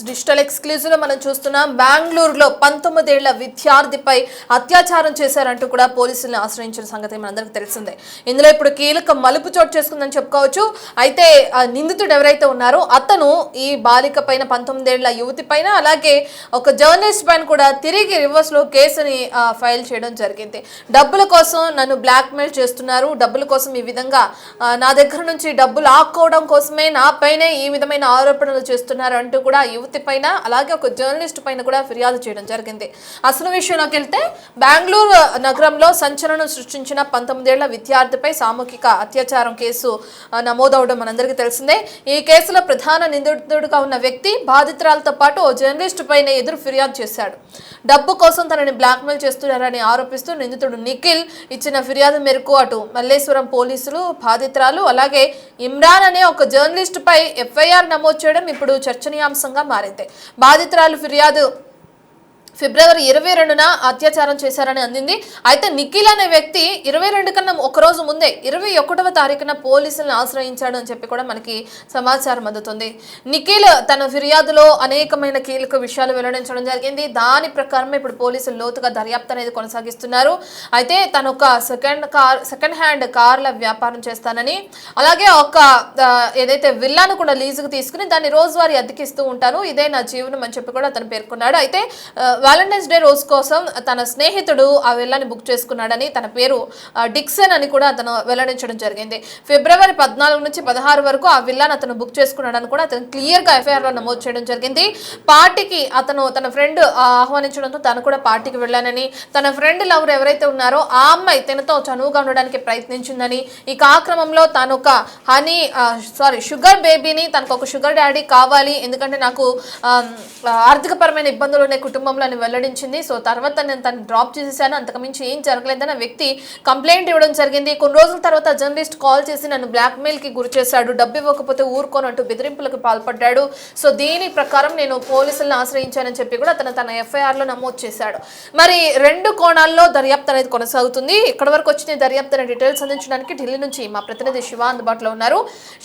Digital exclusive లో మనం చూస్తున్నాం. బెంగళూరులో 19 ఏళ్ల విద్యార్థిపై అత్యాచారం చేశారంటూ కూడా పోలీసులను ఆశ్రయించిన సంగతి మనందరికీ తెలిసిందే. ఇందులో ఇప్పుడు కీలక మలుపు చోటు చేసుకుందని చెప్పుకోవచ్చు. అయితే నిందితుడు ఎవరైతే ఉన్నారో అతను ఈ బాలిక పైన 19 ఏళ్ల యువతి పైన అలాగే ఒక జర్నలిస్ట్ పైన కూడా తిరిగి రివర్స్ లో కేసుని ఫైల్ చేయడం జరిగింది. డబ్బుల కోసం నన్ను బ్లాక్ మెయిల్ చేస్తున్నారు, డబ్బుల కోసం ఈ విధంగా నా దగ్గర నుంచి డబ్బులు ఆక్కోవడం కోసమే నా పైనే ఈ విధమైన ఆరోపణలు చేస్తున్నారు అంటూ కూడా యువతి పైన అలాగే ఒక జర్నలిస్ట్ పైన కూడా ఫిర్యాదు చేయడం జరిగింది. అసలు విషయంలోకి వెళ్తే బెంగళూరు నగరంలో సంచలనం సృష్టించిన 19 ఏళ్ల విద్యార్థిపై సామూహిక అత్యాచారం కేసు నమోదవడం మనందరికీ తెలిసిందే. ఈ కేసులో ప్రధాన నిందితుడిగా ఉన్న వ్యక్తి బాధితురాలతో పాటు ఓ జర్నలిస్ట్ పైన ఎదురు ఫిర్యాదు చేశాడు. డబ్బు కోసం తనని బ్లాక్మెయిల్ చేస్తున్నారని ఆరోపిస్తూ నిందితుడు నిఖిల్ ఇచ్చిన ఫిర్యాదు మేరకు అటు మల్లేశ్వరం పోలీసులు బాధితురాలు అలాగే ఇమ్రాన్ అనే ఒక జర్నలిస్ట్ పై ఎఫ్ఐఆర్ నమోదు చేయడం ఇప్పుడు చర్చనీయాంశంగా మారింది. బాధితురాలు ఫిర్యాదు ఫిబ్రవరి 22న అత్యాచారం చేశారని అందింది. అయితే నిఖిల్ అనే వ్యక్తి 22 కన్నా ఒక రోజు ముందే 21వ తారీఖున పోలీసులను ఆశ్రయించాడు అని చెప్పి కూడా మనకి సమాచారం అందుతుంది. నిఖిల్ తన ఫిర్యాదులో అనేకమైన కీలక విషయాలు వెల్లడించడం జరిగింది. దాని ప్రకారమే ఇప్పుడు పోలీసులు లోతుగా దర్యాప్తు అనేది కొనసాగిస్తున్నారు. అయితే తను ఒక సెకండ్ హ్యాండ్ కార్ల వ్యాపారం చేస్తానని అలాగే ఒక ఏదైతే విల్లాను కూడా లీజుకు తీసుకుని దాన్ని రోజువారీ అద్దెకిస్తూ ఉంటాను, ఇదే నా జీవనం అని చెప్పి కూడా అతను పేర్కొన్నాడు. అయితే వాలంటైన్స్ డే రోజు కోసం తన స్నేహితుడు ఆ విల్లాని బుక్ చేసుకున్నాడని, తన పేరు డిక్సన్ అని కూడా అతను వెల్లడించడం జరిగింది. ఫిబ్రవరి 14 నుంచి 16 వరకు ఆ విల్లాని అతను బుక్ చేసుకున్నాడని కూడా అతను క్లియర్గా ఎఫ్ఐఆర్లో నమోదు చేయడం జరిగింది. పార్టీకి అతను తన ఫ్రెండ్ ఆహ్వానించడంతో తను కూడా పార్టీకి వెళ్ళానని, తన ఫ్రెండ్ లవర్ ఎవరైతే ఉన్నారో ఆ అమ్మాయి తనతో చనువుగా ఉండడానికి ప్రయత్నించిందని, ఈ కార్యక్రమంలో తాను ఒక షుగర్ బేబీని, తనకు ఒక షుగర్ డాడీ కావాలి ఎందుకంటే నాకు ఆర్థికపరమైన ఇబ్బందులు ఉన్నాయి కుటుంబంలో వెల్లడించింది. సో తర్వాత నేను తను డ్రాప్ చేసేసాను, అంతకుమించి ఏం జరగలేదని వ్యక్తి కంప్లైంట్ ఇవ్వడం జరిగింది. కొన్ని రోజుల తర్వాత జర్నలిస్ట్ కాల్ చేసి నన్ను బ్లాక్మెయిల్ కి గురి చేశాడు, డబ్బు ఇవ్వకపోతే ఊరుకోనంటూ బెదిరింపులకు పాల్పడ్డాడు. సో దీని ప్రకారం నేను పోలీసులను ఆశ్రయించానని చెప్పి కూడా తన ఎఫ్ఐఆర్ లో నమోదు చేశాడు. మరి 2 కోణాల్లో దర్యాప్తు అనేది కొనసాగుతుంది. ఇక్కడ వరకు వచ్చిన దర్యాప్తు అనే డీటెయిల్స్ అందించడానికి ఢిల్లీ నుంచి మా ప్రతినిధి శివ అందుబాటులో ఉన్నారు.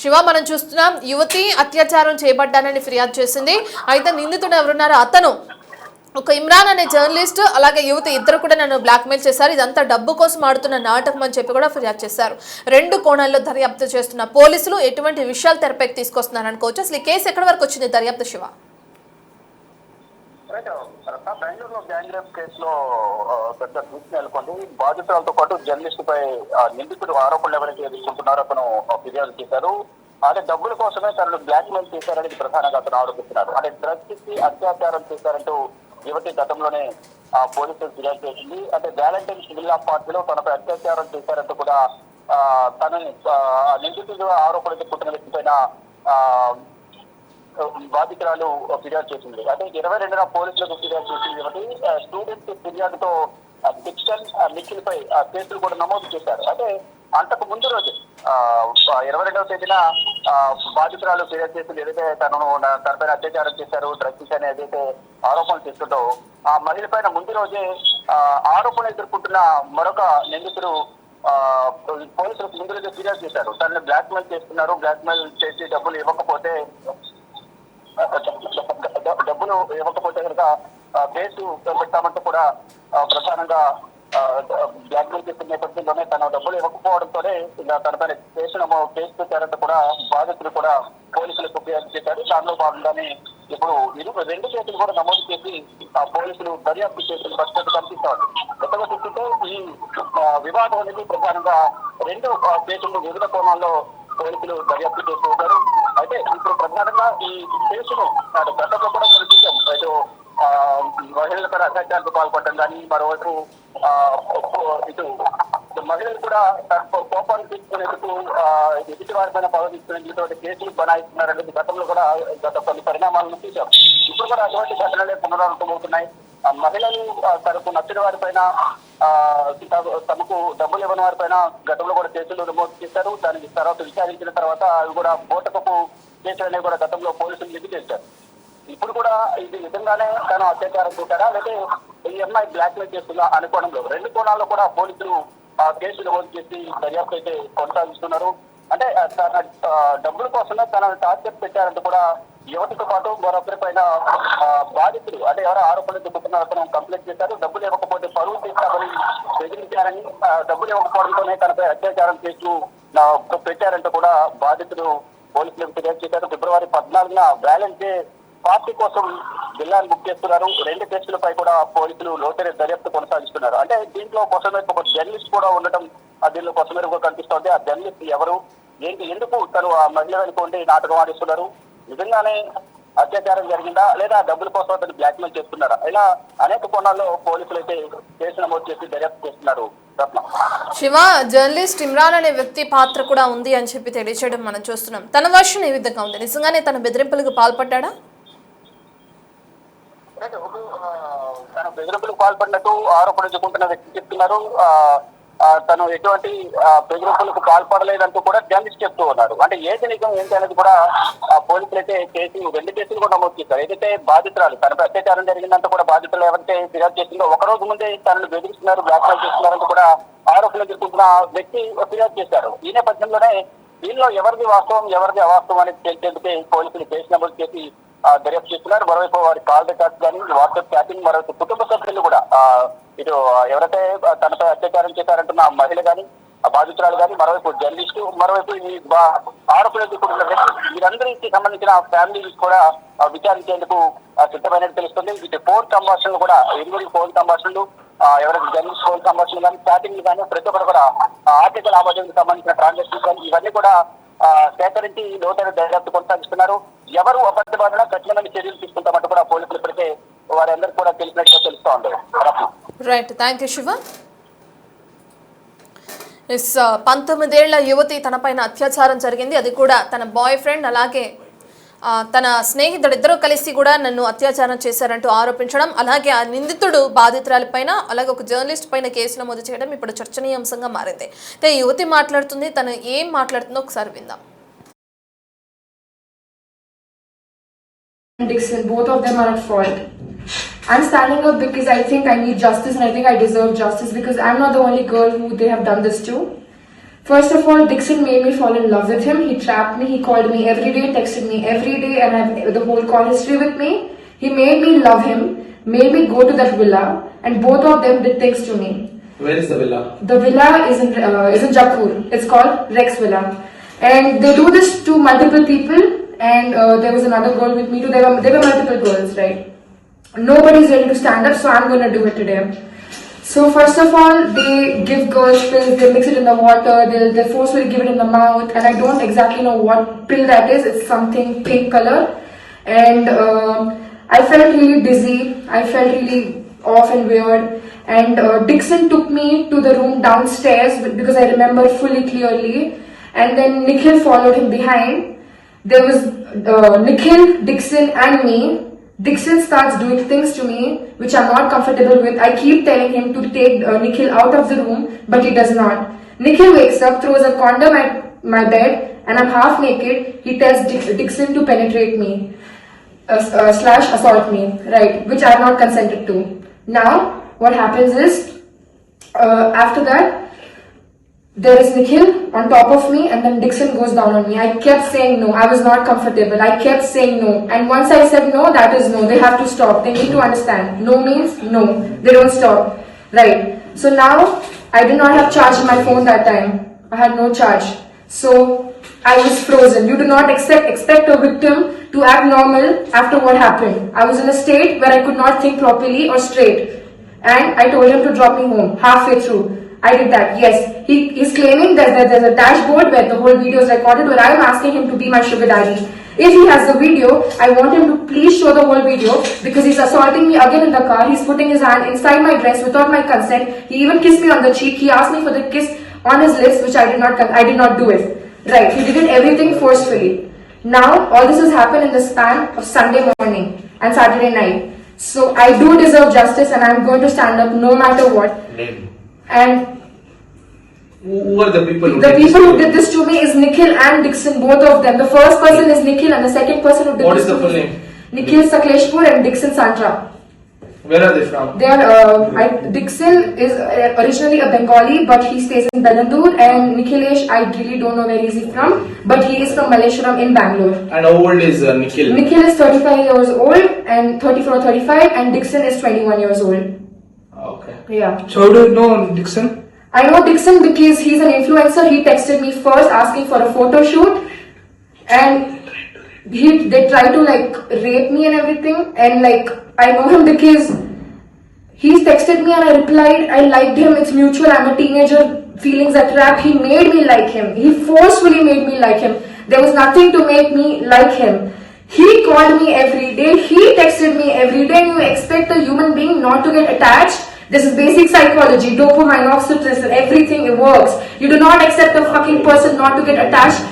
శివ, మనం చూస్తున్నాం యువతి అత్యాచారం చేయబడ్డానని ఫిర్యాదు చేసింది. అయితే నిందితుడు ఎవరున్నారో అతను ఒక ఇమ్రాన్ అనే జర్నలిస్ట్ అలాగే యువతి ఇద్దరు కూడా నన్ను బ్లాక్మెయిల్ చేశారు, ఇదంతా డబ్బు కోసం ఆడుతున్న నాటకం అని చెప్పి కూడా ఫిర్యాదు చేశారు. 2 కోణాల్లో దర్యాప్తు చేస్తున్న పోలీసులు ఎటువంటి విషయాలు తెరపైకి తీసుకొస్తున్నారు అనుకోవచ్చు. అసలు ఈ కేసు ఎక్కడి వరకు వచ్చింది దర్యాప్తు శివ? బెంగళూరు గ్యాంగ్ రేప్ కేసులో పెద్ద దృష్టి నెలకొంది. బాధితులతో పాటు జర్నలిస్ట్ పై నిందితుడు ఆరోపణలు ఎవరైతే ఎదుర్కొంటున్నారో అతను ఫిర్యాదు చేశారు. అంటే డబ్బుల కోసమే తనను బ్లాక్ మెయిల్ చేశారని ప్రధానంగా అతను ఆరోపిస్తున్నారు. అంటే డ్రగ్స్ ఇచ్చి అత్యాచారం చేశారంటూ యువతి గతంలోనే పోలీసులు ఫిర్యాదు చేసింది. అంటే వ్యాలంటైన్స్ విల్లా పార్టీలో తనపై అత్యాచారం చేశారంటూ కూడా తనని నిందితుడు ఆరోపణలు ఎదుర్కొంటున్న వ్యక్తి పైన బాధితురాలు ఫిర్యాదు చేసింది. అంటే 22న పోలీసులకు ఫిర్యాదు చేసింది యువతి. స్టూడెంట్ ఫిర్యాదుతో డిక్సన్ నిఖిల్ పై కేసులు కూడా నమోదు చేశారు. అంటే అంతకు ముందు రోజు 22వ తేదీన బాధితురాలు ఫిర్యాదు చేసింది. ఏదైతే తనపైన అత్యాచారం చేశారు, డ్రగ్స్ అని ఏదైతే ఆరోపణలు చేస్తుందో ఆ మహిళ పైన ముందు రోజే ఆరోపణలు ఎదుర్కొంటున్న మరొక నిందితుడు పోలీసులకు ముందు రోజే ఫిర్యాదు చేశారు. తనని బ్లాక్మెయిల్ చేస్తున్నారు, బ్లాక్మెయిల్ చేసి డబ్బులు ఇవ్వకపోతే కనుక కేసు పెట్టామంటూ కూడా ప్రధానంగా బ్లాక్మెయిల్ చేసిన నేపథ్యంలోనే తన డబ్బులు ఇవ్వకపోవడంతోనే తనపైన కేసు పెట్టారంటూ కూడా బాధితులు కూడా పోలీసులకు ఫిర్యాదు చేశారు. దానిలో భాగంగానే ఇప్పుడు 2 కేసులు కూడా నమోదు చేసి పోలీసులు దర్యాప్తు చేసిన పరిస్థితి కనిపిస్తోంది. కొత్తగా చూస్తుంటే ఈ వివాదం అనేది ప్రధానంగా 2 కేసులు వివిధ కోణాల్లో పోలీసులు దర్యాప్తు చేస్తూ ఉంటారు. అయితే ఇప్పుడు ప్రధానంగా ఈ కేసును గతంలో కూడా కనిపించాం. అయితే మహిళల పైన అత్యాచారానికి పాల్పడటం కానీ, మరోవైపు ఇటు మహిళలు కూడా కోపాన్ని తీసుకునేందుకు ఎదుటి వారి పైన పవదిస్తున్నటువంటి కేసులు బనాయిస్తున్నారనేది గతంలో కూడా గత కొన్ని పరిణామాలను చూసాం. ఇప్పుడు కూడా అటువంటి ఘటనలే పునరావృతమవుతున్నాయి. మహిళలు తనకు నచ్చిన వారి పైన తమకు డబ్బులు ఇవ్వని వారి పైన గతంలో కూడా కేసులు నమోదు చేశారు. దానికి తర్వాత విచారించిన తర్వాత అవి కూడా బోటకపు కేసులు అనేవి కూడా గతంలో పోలీసులు లిఖి చేశారు. ఇప్పుడు కూడా ఇది నిజంగానే తను అత్యాచారం చేశారా లేకపోతే ఈ అమ్మాయి బ్లాక్మెయిల్ చేస్తుందా అనుకోవడంలో 2 కోణాల్లో కూడా పోలీసులు కేసు నమోదు చేసి దర్యాప్తు అయితే కొనసాగిస్తున్నారు. అంటే తన డబ్బుల కోసమే తనను టార్గెట్ పెట్టారంటూ కూడా యువతితో పాటు మరొకరి పైన బాధితులు అంటే ఎవరో ఆరోపణలు చెబుతున్న అతను కంప్లైంట్ చేశారు. డబ్బులు ఇవ్వకపోతే పరువు తీస్తామని బెదిరించారని, డబ్బులు ఇవ్వకపోవడంతోనే తనపై అత్యాచారం చేస్తూ పెట్టారంటూ కూడా బాధితులు పోలీసులకు ఫిర్యాదు చేశారు. ఫిబ్రవరి 14న వ్యాలెంట్ డే పార్టీ కోసం జిల్లాను బుక్ చేస్తున్నారు. 2 కేసులపై కూడా పోలీసులు లోతైన దర్యాప్తు కొనసాగిస్తున్నారు. అంటే దీంట్లో కొసమెరుపు ఒక జర్నలిస్ట్ కూడా ఉండటం దీనిలో కొసమెరుపు కనిపిస్తోంది. ఆ జర్నలిస్ట్ ఎవరు, ఏంటి, ఎందుకు తను ఆ మహిళ వెనుక ఉండి నాటకం ఆడిస్తున్నారు, నిజంగానే అత్యాచారం జరిగిందా లేదా డబ్బుల కోసం అతను బ్లాక్మెయిల్ చేస్తున్నారా, ఇలా అనేక కోణాల్లో పోలీసులు అయితే కేసు నమోదు చేసి దర్యాప్తు చేస్తున్నారు. శివ, జర్నలిస్ట్ ఇమ్రాన్ అనే వ్యక్తి పాత్ర కూడా ఉంది అని చెప్పి తెలియచేయడం మనం చూస్తున్నాం. తన వర్షన్ ఏ విధంగా ఉంది? నిజంగానే తన బెదిరింపులకు పాల్పడ్డా? తను బెదిరింపులకు పాల్పడినట్టు ఆరోపణ చెప్పుకుంటున్న వ్యక్తి చెప్తున్నారు. తను ఎటువంటి బెదిరింపులకు పాల్పడలేదంటూ కూడా జర్నలిస్ట్ చెప్తూ ఉన్నారు. అంటే ఏది నిజం ఏంటి అనేది కూడా పోలీసులు అయితే 2 కేసులు కూడా నమోదు చేశారు. ఏదైతే బాధితురాలు తనపై అత్యాచారం జరిగిందంటూ కూడా బాధితులు ఎవరైతే ఫిర్యాదు చేసిందో ఒక రోజు ముందే తనను బెదిరిస్తున్నారు, బ్లాక్మెయిల్ చేస్తున్నారంటూ కూడా ఆరోపణలు చెప్పుకుంటున్న వ్యక్తి ఫిర్యాదు చేశారు. ఈ నేపథ్యంలోనే దీనిలో ఎవరిది వాస్తవం ఎవరిది అవాస్తవం అనేది తెలిసేందుకే పోలీసులు కేసు నమోదు చేసి దర్యాప్తు చేస్తున్నారు. మరోవైపు వారి కాల్ రికార్డ్స్ కానీ, వాట్సాప్ చాటింగ్, మరోవైపు కుటుంబ సభ్యులు కూడా ఇటు ఎవరైతే తనపై అత్యాచారం చేశారంటున్న మహిళ కానీ, బాధితురాలు కానీ, మరోవైపు జర్నలిస్టు, మరోవైపు ఈ ఆరోపణలు చెప్పుకుంటున్న వ్యక్తి, వీరందరికి సంబంధించిన ఫ్యామిలీస్ కూడా విచారించేందుకు సిద్ధమైనట్టు తెలుస్తుంది. ఇటు ఫోన్ సంభాషణలు కూడా, 8 ఫోన్ సంభాషణలు, ఎవరైతే జర్నలిస్ట్ ఫోన్ సంభాషణలు కానీ, చాటింగ్లు కానీ, ప్రతి ఒక్కరు కూడా ఆర్థిక లావాదేవీలకు సంబంధించిన ట్రాన్సాక్షన్స్ కానీ ఇవన్నీ కూడా సేకరించి లోతైన దర్యాప్తు కొనసాగిస్తున్నారు. ఎవరు అబద్ధబాధినా కఠినమైన చర్యలు తీసుకుంటామంటూ కూడా పోలీసులు ఇప్పటికే వారందరికీ కూడా తెలిసినట్టుగా తెలుస్తూ ఉంది. Right, thank you Shiva. 19 ఏళ్ల యువతి తనపైన అత్యాచారం జరిగింది, అది కూడా తన బాయ్ ఫ్రెండ్ అలాగే తన స్నేహితుడు ఇద్దరు కలిసి కూడా నన్ను అత్యాచారం చేశారంటూ ఆరోపించడం, అలాగే ఆ నిందితుడు బాధితురాలిపైన అలాగే ఒక జర్నలిస్ట్ పైన కేసు నమోదు చేయడం ఇప్పుడు చర్చనీయాంశంగా మారింది. అయితే యువతి మాట్లాడుతుంది, తను ఏం మాట్లాడుతుందో ఒకసారి విందాం. Dixon, both of them are at fault. I'm standing up because I think I need justice and I think I deserve justice because I'm not the only girl who they have done this to. First of all, Dixon made me fall in love with him. He trapped me. He called me every day, texted me every day, and I have the whole call history with me. He made me love him, made me go to that villa, and both of them did things to me. Where is the villa? The villa is in Jaipur. It's called Rex Villa, and they do this to multiple people. And there was another girl with me too. There were multiple girls, right? Nobody's ready to stand up, so I'm gonna do it today. So first of all, they give girls pills, they mix it in the water, they forcefully give it in the mouth, and I don't exactly know what pill that is. It's something pink color, and I felt really dizzy. I felt really off and weird. And Dixon took me to the room downstairs because I remember fully clearly. And then Nikhil followed him behind. There was Nikhil, Dixon, and me. Dixon starts doing things to me which I'm not comfortable with. I keep telling him to take Nikhil out of the room, but he does not. Nikhil wakes up, throws a condom at my bed, and I'm half naked. He tells Dixon to penetrate me, slash assault me, right, which I have not consented to. Now, what happens is, after that, there is Nikhil on top of me and then Dixon goes down on me. I kept saying no. I was not comfortable. I kept saying no. And once I said no, that is no. They have to stop. They need to understand. No means no. They don't stop. Right. So now, I did not have charge in my phone that time. I had no charge. So, I was frozen. You do not expect a victim to act normal after what happened. I was in a state where I could not think properly or straight. And I told him to drop me home halfway through. I did that, yes. He's claiming that there's a dashboard where the whole video is recorded, where I'm asking him to be my sugar daddy. If he has the video, I want him to please show the whole video because he's assaulting me again in the car. He's putting his hand inside my dress without my consent. He even kissed me on the cheek. He asked me for the kiss on his lips, which I did not do it. Right, he did everything forcefully. Now, all this has happened in the span of Sunday morning and Saturday night. So, I do deserve justice and I'm going to stand up no matter what. Name. And who are the people who did this to me is Nikhil and Dixon, both of them. The first person is Nikhil and the second person who did what this is the to full me name? Nikhil Sakleshpur and Dixon Sandra. Where are they from? They are, Dixon is originally a Bengali, but he stays in Bellandur, and Nikhilesh, I really don't know where is he from, but he is from Malleshwaram in Bangalore. And how old is Nikhil? Nikhil is 35 years old, and 34 or 35, and Dixon is 21 years old. Okay. Yeah. So how do you know Dixon? I know Dixon because he's an influencer. He texted me first asking for a photo shoot, and they tried to like rape me and everything, and like I know him because he's texted me and I replied, I liked him, it's mutual, I'm a teenager, feelings attract. He made me like him. He forcefully made me like him. There was nothing to make me like him. He called me every day, he texted me every day. You expect a human being not to get attached? This is basic psychology, dopamine, oxytocin, everything, it works. You do not accept a fucking person not to get attached.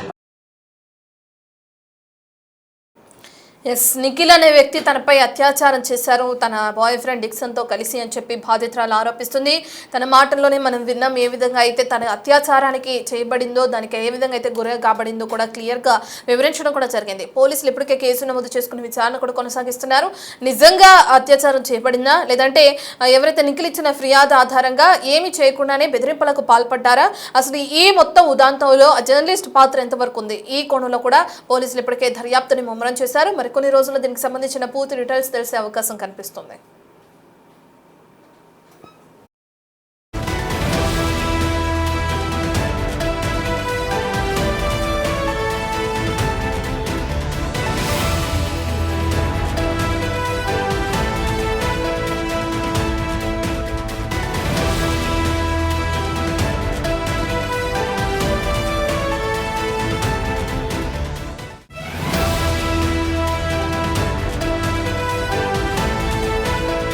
S Nikhil అనే వ్యక్తి తనపై అత్యాచారం చేశారు తన boy friend డిక్సన్తో కలిసి అని చెప్పి బాధితురాలు ఆరోపిస్తుంది. తన మాటల్లోనే మనం విన్నాం ఏ విధంగా అయితే తన అత్యాచారానికి చేయబడిందో, దానికి ఏ విధంగా అయితే గురి కాబడిందో కూడా క్లియర్గా వివరించడం కూడా జరిగింది. పోలీసులు ఇప్పటికే కేసు నమోదు చేసుకుని విచారణ కూడా కొనసాగిస్తున్నారు. నిజంగా అత్యాచారం చేయబడిందా, లేదంటే ఎవరైతే నిఖిల్ ఇచ్చిన ఫిర్యాదు ఆధారంగా ఏమి చేయకుండానే బెదిరింపులకు పాల్పడ్డారా, అసలు ఈ మొత్తం ఉదాంతంలో జర్నలిస్ట్ పాత్ర ఎంతవరకు ఉంది, ఈ కోణంలో కూడా పోలీసులు ఇప్పటికే దర్యాప్తుని ముమ్మరం చేశారు. మరి కొన్ని రోజుల్లో దీనికి సంబంధించిన పూర్తి డీటెయిల్స్ తెలిసే అవకాశం కనిపిస్తుంది.